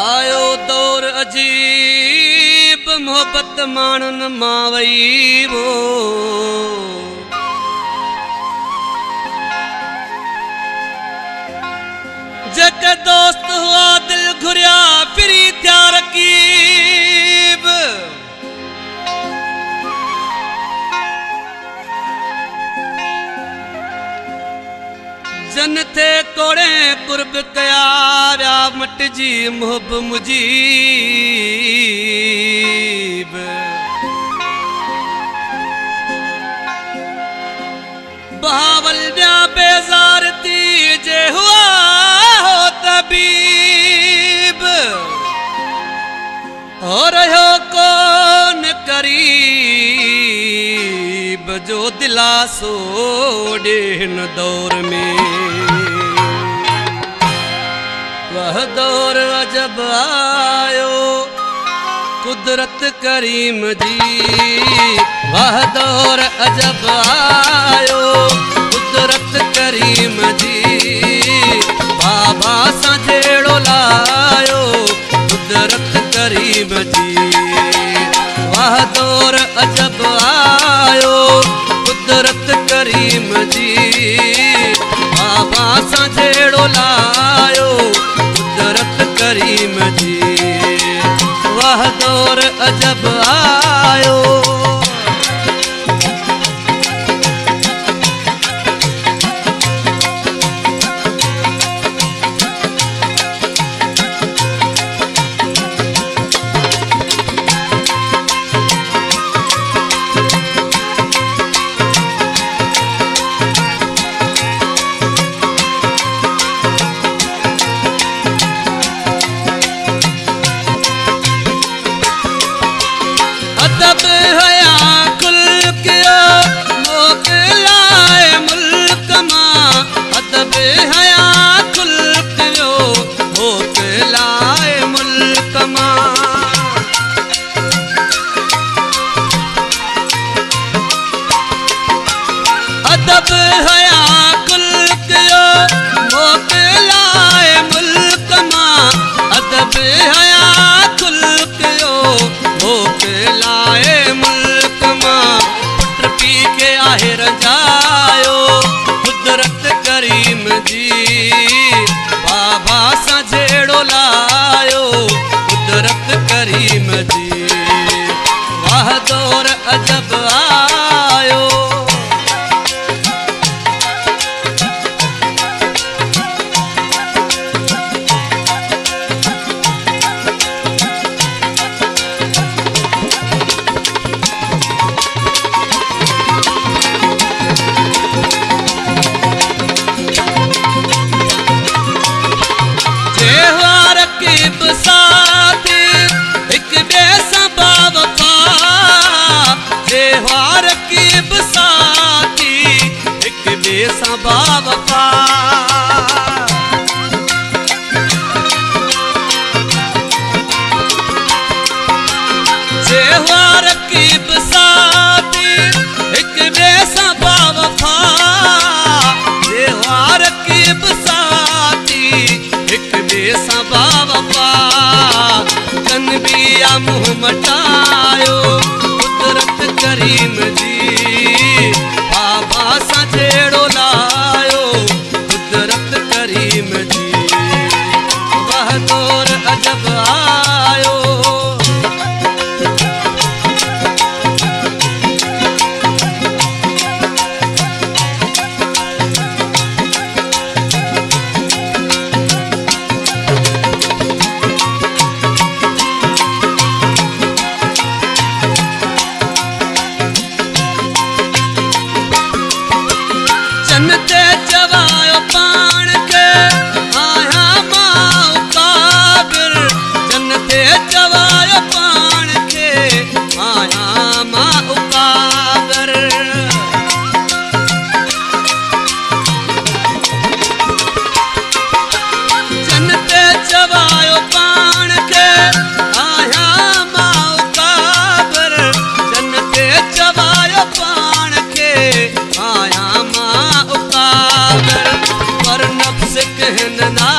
आयो दौर अजीब मोहब्बत मानन मावई वो जग दोस्त हुआ दिल घुरिया फिरी त्या रकीब जन थे कोड़े कुर्ब कया व्या मट जी मोहब मुजीब बहावल व्या बेजार थी जे हुआ हो तबीब हो रहो कौन करीब जो दिलासो डेन दौर में वह दौर अजब आयो कुदरत करीम जी वह दौर अजब आयो कुदरत करीम जी बाबा सा जेड़ो लायो कुदरत करीम जी वह दौर अजब आयो कुदरत करीम जी बाबा सा जेड़ो लायो कुदरत करीम जी वह दौर अजब आयो अदब हया कुल कियो मोकलाए मुल्क मां अदब हया कुल कियो मोकलाए मुल्क मां अदब हया कुल कियो मोकलाए मुल्क मां अदब हया कुल कियो मोकलाए मुल्क मां पुट पी के आहे रंजायो कुदरत करीम जी बाबा सा जेड़ो लायो कुदरत करीम जी वाह दौर अजब आयो साथी एक बेसा बावफा जेवार कीब साथी एक बेसा बावफा जेवार कीब साथी एक बेसा बावफा जेवार कीब साथी एक बेसा बावफा तन बिया मुँह मटायो कुदरत करीम जी बाबा सा जेड़ो लायो कुदरत करीम जी वह दौर अजब आयो जनते चवायो पान के आया माँ काबिर जनते चवायो पान के आया माँ काबिर जनते चवायो पान के आया माँ काबिर जनते चवायो पान के आया माँ पर नफ्स कहन ना